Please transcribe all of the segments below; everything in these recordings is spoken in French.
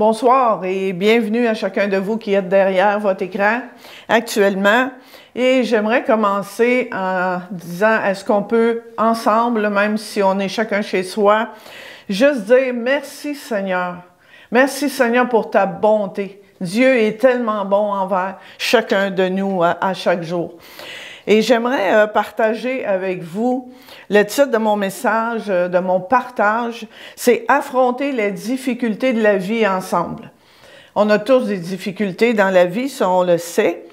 Bonsoir et bienvenue à chacun de vous qui êtes derrière votre écran actuellement. Et j'aimerais commencer en disant, est-ce qu'on peut ensemble, même si on est chacun chez soi, juste dire merci Seigneur. Merci Seigneur pour ta bonté. Dieu est tellement bon envers chacun de nous à chaque jour. Et j'aimerais partager avec vous le titre de mon message, de mon partage, c'est « Affronter les difficultés de la vie ensemble ». On a tous des difficultés dans la vie, ça on le sait,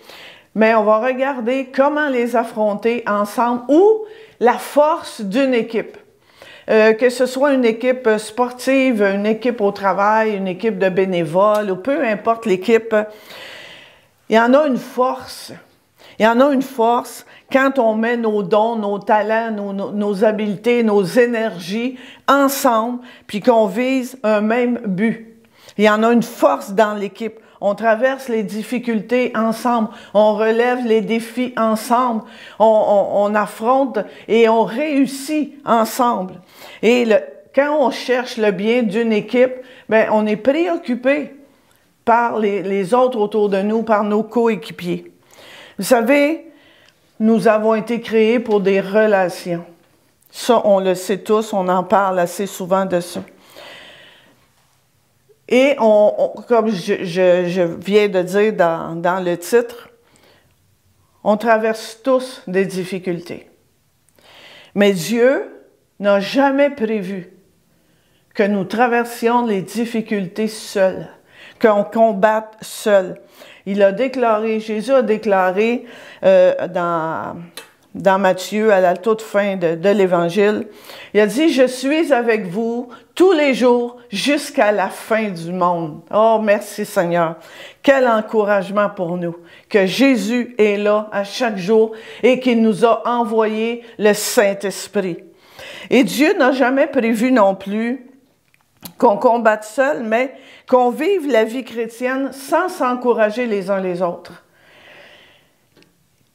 mais on va regarder comment les affronter ensemble ou la force d'une équipe. Que ce soit une équipe sportive, une équipe au travail, une équipe de bénévoles, ou peu importe l'équipe, il y en a une force. Il y en a une force quand on met nos dons, nos talents, nos habiletés, nos énergies ensemble, puis qu'on vise un même but. Il y en a une force dans l'équipe. On traverse les difficultés ensemble, on relève les défis ensemble, on affronte et on réussit ensemble. Et quand on cherche le bien d'une équipe, bien, on est préoccupé par les autres autour de nous, par nos coéquipiers. Vous savez, nous avons été créés pour des relations. Ça, on le sait tous, on en parle assez souvent de ça. Et comme je viens de dire dans le titre, on traverse tous des difficultés. Mais Dieu n'a jamais prévu que nous traversions les difficultés seuls, qu'on combatte seuls. Il a déclaré, Jésus a déclaré dans Matthieu, à la toute fin de l'Évangile, il a dit « Je suis avec vous tous les jours jusqu'à la fin du monde. » Oh, merci Seigneur! Quel encouragement pour nous, que Jésus est là à chaque jour et qu'il nous a envoyé le Saint-Esprit. Et Dieu n'a jamais prévu non plus qu'on combatte seul, mais qu'on vive la vie chrétienne sans s'encourager les uns les autres.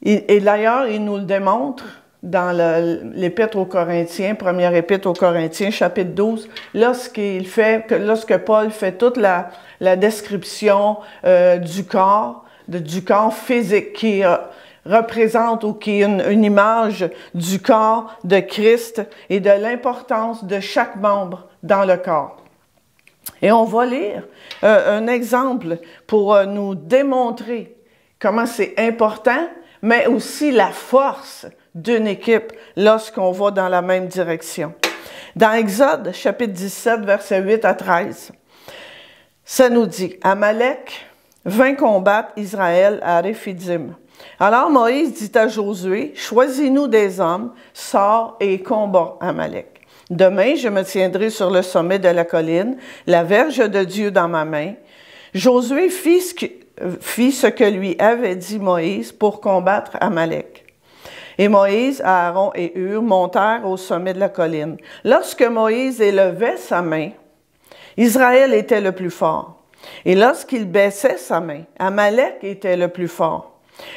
Et d'ailleurs, il nous le démontre dans l'Épître aux Corinthiens, première Épître aux Corinthiens, chapitre 12, lorsque Paul fait toute la description du corps physique qui représente ou qui est une image du corps de Christ et de l'importance de chaque membre dans le corps. Et on va lire un exemple pour nous démontrer comment c'est important, mais aussi la force d'une équipe lorsqu'on va dans la même direction. Dans Exode, chapitre 17, versets 8 à 13, ça nous dit « Amalek vint combattre Israël à Réphidim. Alors Moïse dit à Josué, « Choisis-nous des hommes, sors et combat Amalek. Demain, je me tiendrai sur le sommet de la colline, la verge de Dieu dans ma main. » Josué fit ce que lui avait dit Moïse pour combattre Amalek. Et Moïse, Aaron et Hur montèrent au sommet de la colline. Lorsque Moïse élevait sa main, Israël était le plus fort. Et lorsqu'il baissait sa main, Amalek était le plus fort.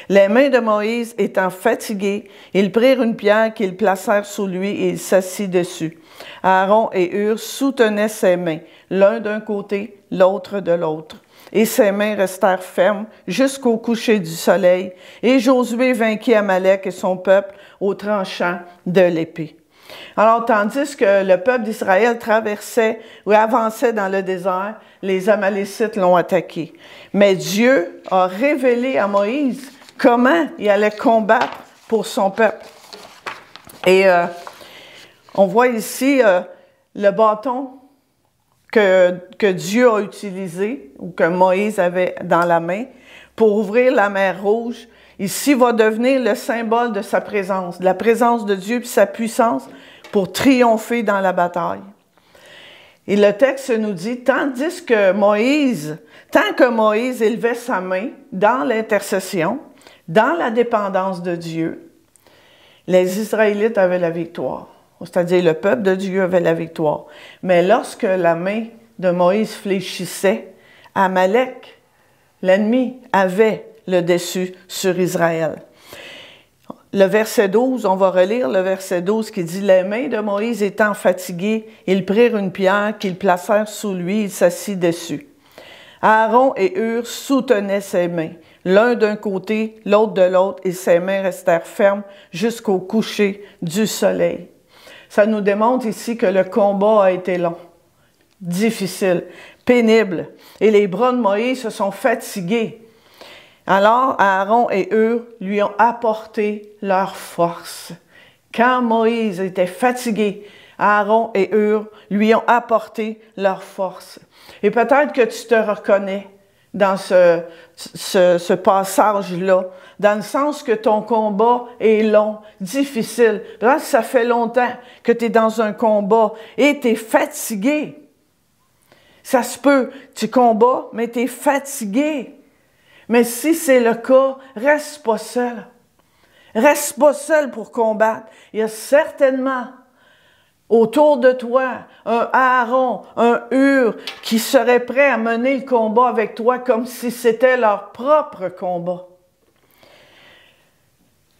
Les mains de Moïse étant fatiguées, ils prirent une pierre qu'ils placèrent sous lui et il s'assit dessus. Aaron et Hur soutenaient ses mains, l'un d'un côté, l'autre de l'autre. Et ses mains restèrent fermes jusqu'au coucher du soleil. Et Josué vainquit Amalek et son peuple au tranchant de l'épée. Alors, tandis que le peuple d'Israël traversait ou avançait dans le désert, les Amalécites l'ont attaqué. Mais Dieu a révélé à Moïse comment il allait combattre pour son peuple. Et on voit ici le bâton que Dieu a utilisé, ou que Moïse avait dans la main, pour ouvrir la mer Rouge. Ici va devenir le symbole de sa présence, de la présence de Dieu et sa puissance pour triompher dans la bataille. Et le texte nous dit, tant que Moïse élevait sa main dans l'intercession, dans la dépendance de Dieu, les Israélites avaient la victoire. C'est-à-dire le peuple de Dieu avait la victoire. Mais lorsque la main de Moïse fléchissait, Amalek, l'ennemi, avait le dessus sur Israël. Le verset 12, on va relire le verset 12 qui dit « Les mains de Moïse étant fatiguées, ils prirent une pierre qu'ils placèrent sous lui, il s'assit dessus. Aaron et Hur soutenaient ses mains, l'un d'un côté, l'autre de l'autre, et ses mains restèrent fermes jusqu'au coucher du soleil. Ça nous démontre ici que le combat a été long, difficile, pénible, et les bras de Moïse se sont fatigués. Alors Aaron et Hur lui ont apporté leur force. Quand Moïse était fatigué, Aaron et Hur lui ont apporté leur force. Et peut-être que tu te reconnais dans ce passage-là, dans le sens que ton combat est long, difficile. Peut-être que ça fait longtemps que tu es dans un combat et tu es fatigué. Ça se peut, tu combats, mais tu es fatigué. Mais si c'est le cas, reste pas seul. Reste pas seul pour combattre. Il y a certainement autour de toi un Aaron, un Hur qui serait prêt à mener le combat avec toi comme si c'était leur propre combat.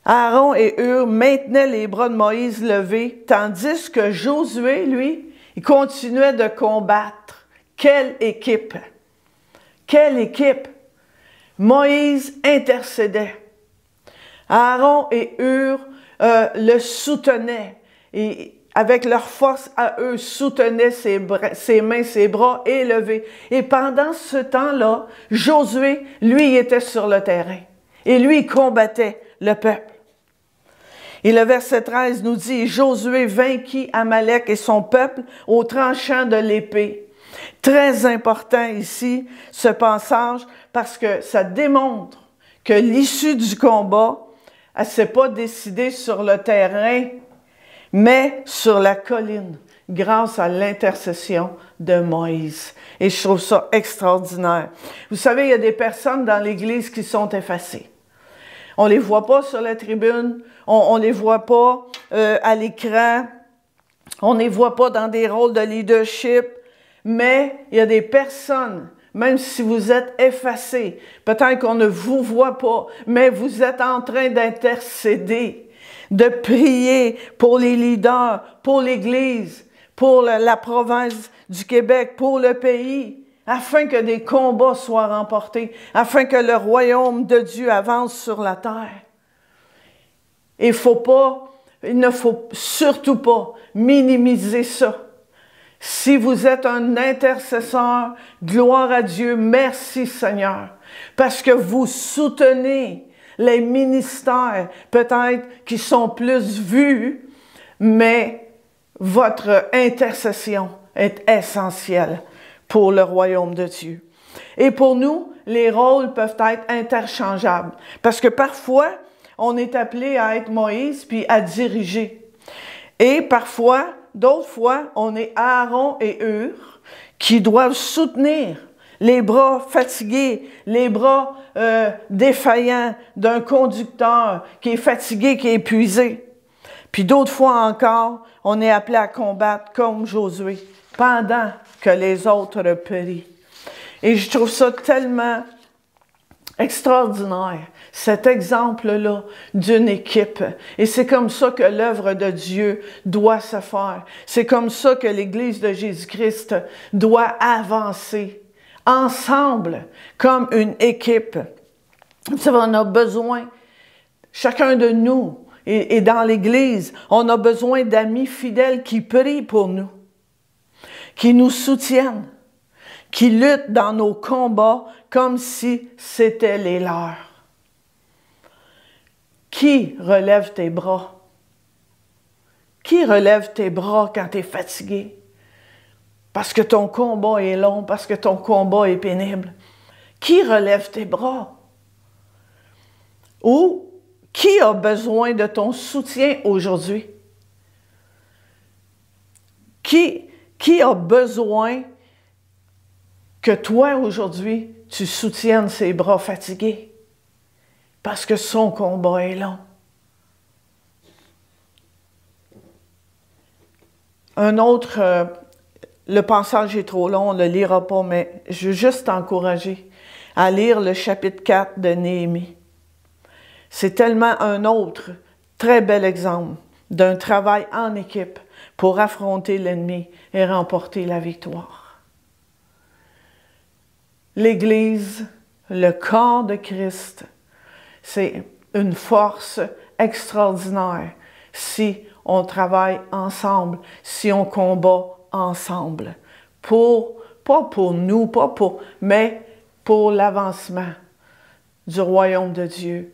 Aaron et Hur maintenaient les bras de Moïse levés, tandis que Josué, lui, il continuait de combattre. Quelle équipe! Quelle équipe! Moïse intercédait. Aaron et Hur le soutenaient. Et avec leur force à eux, soutenaient ses mains, ses bras élevés. Et pendant ce temps-là, Josué, lui, était sur le terrain. Et lui, il combattait le peuple. Et le verset 13 nous dit, « Josué vainquit Amalek et son peuple au tranchant de l'épée. » Très important ici, ce passage, parce que ça démontre que l'issue du combat, elle ne s'est pas décidée sur le terrain, mais sur la colline, grâce à l'intercession de Moïse. Et je trouve ça extraordinaire. Vous savez, il y a des personnes dans l'Église qui sont effacées. On ne les voit pas sur la tribune, on ne les voit pas à l'écran, on ne les voit pas dans des rôles de leadership, mais il y a des personnes, même si vous êtes effacés, peut-être qu'on ne vous voit pas, mais vous êtes en train d'intercéder, de prier pour les leaders, pour l'Église, pour la province du Québec, pour le pays, afin que des combats soient remportés, afin que le royaume de Dieu avance sur la terre. Il ne faut surtout pas minimiser ça. Si vous êtes un intercesseur, gloire à Dieu, merci Seigneur, parce que vous soutenez les ministères, peut-être qui sont plus vus, mais votre intercession est essentielle pour le royaume de Dieu. Et pour nous, les rôles peuvent être interchangeables, parce que parfois, on est appelé à être Moïse puis à diriger. Et parfois, d'autres fois, on est Aaron et Hur qui doivent soutenir les bras fatigués, les bras défaillants d'un conducteur qui est fatigué, qui est épuisé. Puis d'autres fois encore, on est appelé à combattre comme Josué pendant que les autres périssent. Et je trouve ça tellement extraordinaire, cet exemple-là d'une équipe. Et c'est comme ça que l'œuvre de Dieu doit se faire. C'est comme ça que l'Église de Jésus-Christ doit avancer ensemble, comme une équipe. Vous savez, on a besoin, chacun de nous, et dans l'Église, on a besoin d'amis fidèles qui prient pour nous, qui nous soutiennent, qui luttent dans nos combats comme si c'était les leurs. Qui relève tes bras? Qui relève tes bras quand tu es fatigué? Parce que ton combat est long, parce que ton combat est pénible. Qui relève tes bras? Ou qui a besoin de ton soutien aujourd'hui? Qui a besoin que toi, aujourd'hui, tu soutiennes ses bras fatigués? Parce que son combat est long. Un autre, le passage est trop long, on ne le lira pas, mais je veux juste t'encourager à lire le chapitre 4 de Néhémie. C'est tellement un autre très bel exemple d'un travail en équipe pour affronter l'ennemi et remporter la victoire. l'Église, le corps de Christ, c'est une force extraordinaire si on travaille ensemble, si on combat ensemble. Pas pour nous, mais pour l'avancement du royaume de Dieu.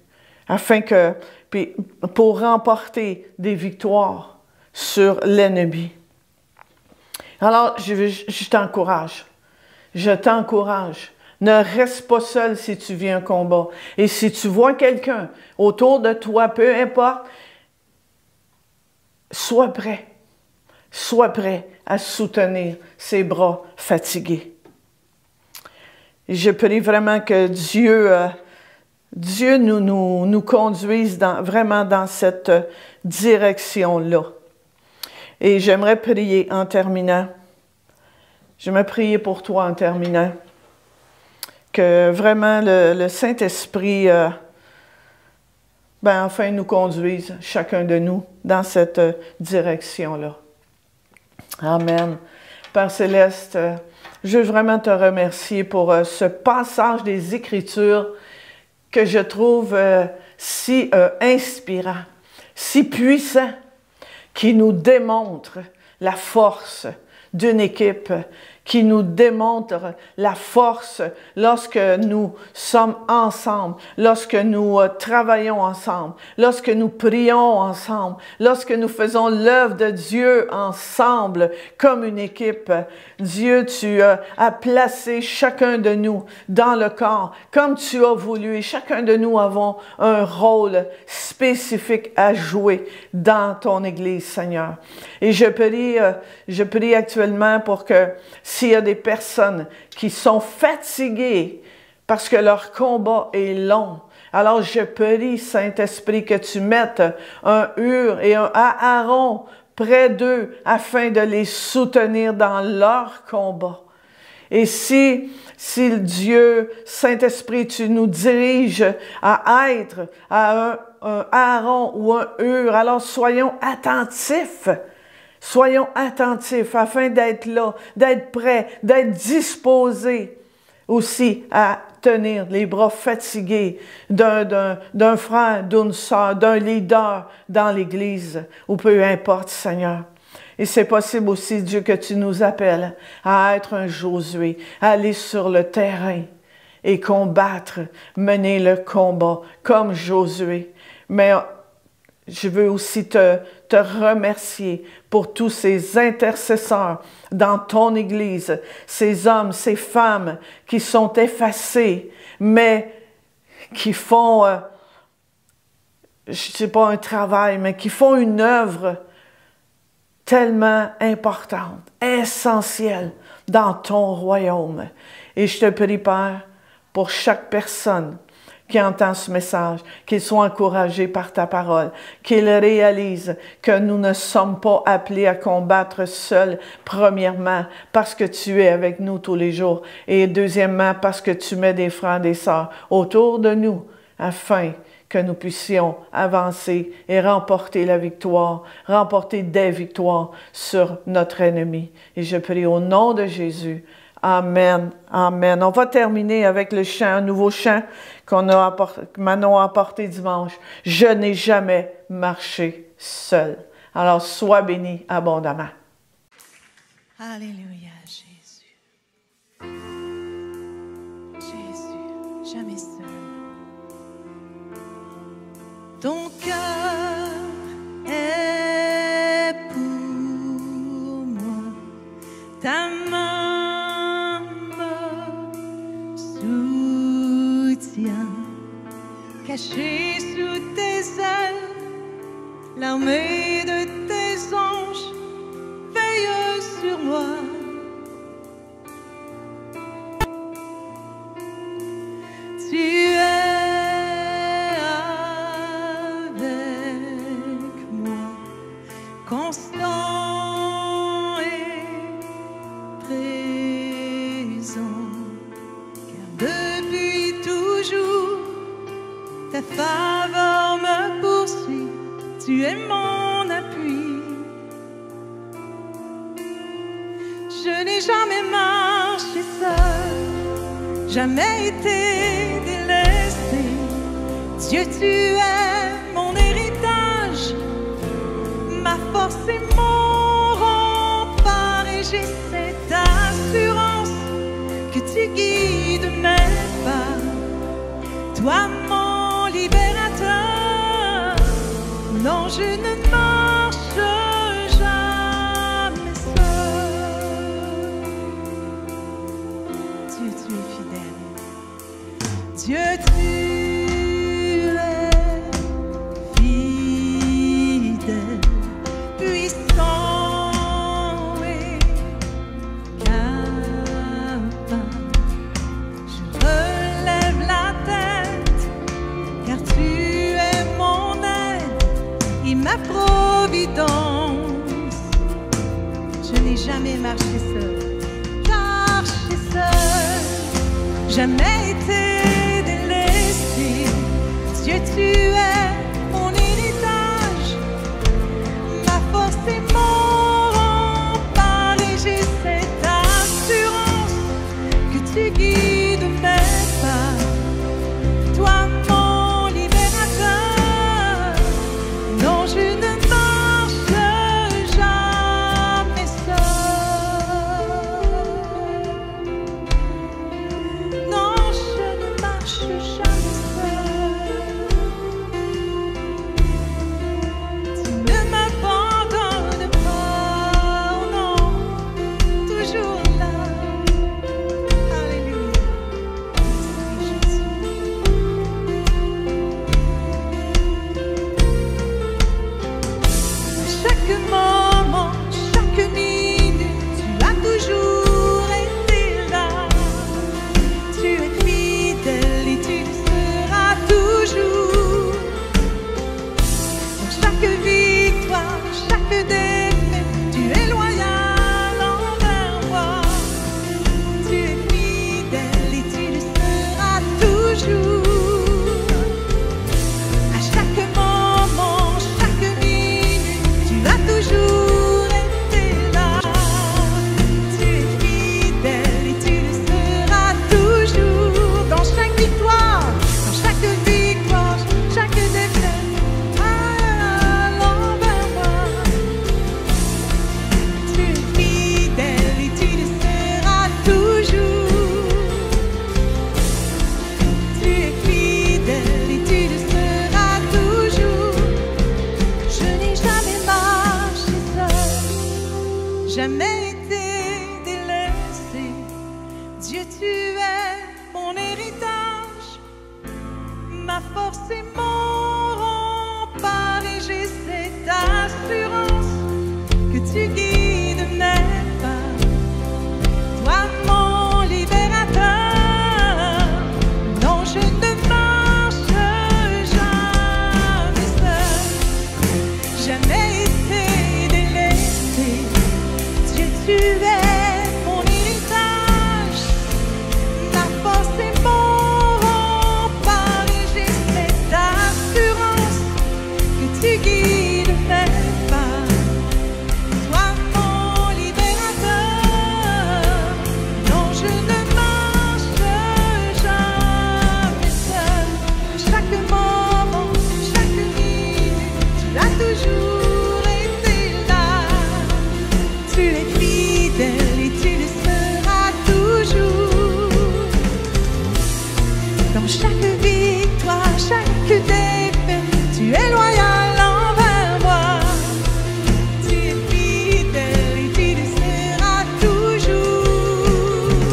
Puis pour remporter des victoires sur l'ennemi. Alors, je t'encourage. Je t'encourage. Ne reste pas seul si tu vis un combat. Et si tu vois quelqu'un autour de toi, peu importe, sois prêt. Sois prêt à soutenir ses bras fatigués. Et je prie vraiment que Dieu nous conduise vraiment dans cette direction-là. Et j'aimerais prier en terminant. J'aimerais prier pour toi en terminant. Que vraiment le Saint-Esprit, enfin, nous conduise, chacun de nous, dans cette direction-là. Amen. Père Céleste, je veux vraiment te remercier pour ce passage des Écritures que je trouve si inspirant, si puissant, qui nous démontre la force d'une équipe, qui nous démontre la force lorsque nous sommes ensemble, lorsque nous travaillons ensemble, lorsque nous prions ensemble, lorsque nous faisons l'œuvre de Dieu ensemble comme une équipe. Dieu, tu as placé chacun de nous dans le corps comme tu as voulu et chacun de nous avons un rôle spécifique à jouer dans ton Église, Seigneur. Et je prie actuellement pour que s'il y a des personnes qui sont fatiguées parce que leur combat est long, alors je prie, Saint-Esprit, que tu mettes un Hur et un Aaron près d'eux afin de les soutenir dans leur combat. Et si Dieu, Saint-Esprit, tu nous diriges à être à un Aaron ou un Hur, alors soyons attentifs. Soyons attentifs afin d'être là, d'être prêts, d'être disposés aussi à tenir les bras fatigués d'un frère, d'une sœur, d'un leader dans l'Église, ou peu importe, Seigneur. Et c'est possible aussi, Dieu, que tu nous appelles à être un Josué, à aller sur le terrain et combattre, mener le combat comme Josué. Mais je veux aussi te remercier pour tous ces intercesseurs dans ton Église, ces hommes, ces femmes qui sont effacés, mais qui font, je ne sais pas un travail, mais qui font une œuvre tellement importante, essentielle dans ton royaume. Et je te prie, Père, pour chaque personne qui entend ce message, qu'il soit encouragé par ta parole, qu'il réalise que nous ne sommes pas appelés à combattre seuls, premièrement, parce que tu es avec nous tous les jours, et deuxièmement, parce que tu mets des frères et des sœurs autour de nous, afin que nous puissions avancer et remporter la victoire, remporter des victoires sur notre ennemi. Et je prie au nom de Jésus. Amen. Amen. On va terminer avec le chant, un nouveau chant que Manon a apporté dimanche. Je n'ai jamais marché seul. Alors, sois béni abondamment. Alléluia, Jésus. Jésus, jamais seul. Ton cœur est pour moi, ta main me soutient, caché sous tes ailes, l'armée de tes anges veille sur moi. Tu es constant et présent, car depuis toujours ta faveur me poursuit, tu es mon appui. Je n'ai jamais marché seul, jamais été délaissé. Dieu, tu es mon héritage, ma force et mon rempart, et j'ai cette assurance que tu guides mes pas. Toi, mon libérateur, non, je ne marche jamais seul. Dieu, tu es fidèle. Dieu, tu es fidèle, puissant et capable. Je relève la tête, car tu es mon aide et ma providence. Je n'ai jamais marché seul, jamais été délaissé. Dieu, tu es mon héritage, ma force et mon rempart, et j'ai cette assurance que tu guides mes pas. Toi, mon libérateur, non, je ne marche jamais seul. Non, je ne marche jamais seul. Tu ne m'abandonnes pas, oh non, toujours là. Alléluia. Merci Jésus. Chaque moment, chaque minute, tu as toujours été là. Tu es fidèle et tu le seras toujours. Dans chaque victoire, chaque défaite, tu es loyal envers moi. Tu es fidèle et tu le seras toujours. À chaque moment, chaque minute, tu as toujours été là. Tu es fidèle et tu le seras toujours. Dans chaque victoire, chaque défaite, envers moi. Tu es fidèle et tu le seras toujours. Tu es fidèle et tu le seras toujours. Je n'ai jamais marché seul, jamais été délaissé. Dieu, tu es mon héritage, ma force et mon rempart, et j'ai cette assurance que tu guides mes pas. Toi, mon libérateur, non, je ne marche jamais seul, jamais été délaissé. Dieu, tu es mon héritage, ma force et mon rempart, et j'ai cette assurance que tu guides mes pas. Toi, mon libérateur, non, je ne marche jamais seul. Chaque moment, chaque minute, tu as toujours été là. Tu es fidèle et tu le seras toujours. Dans chaque victoire, chaque défaite, tu es loyal envers moi. Tu es fidèle et tu le seras toujours.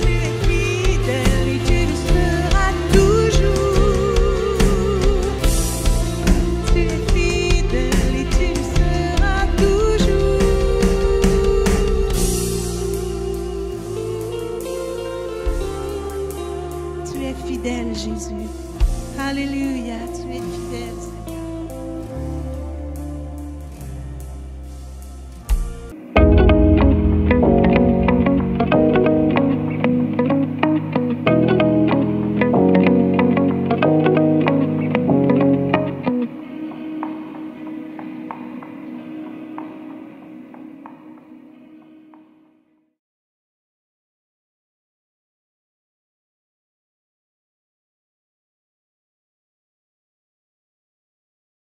Tu es fidèle et tu le seras toujours. Tu es fidèle et tu le seras toujours. Tu es fidèle, Jésus. Alléluia, tu es fidèle.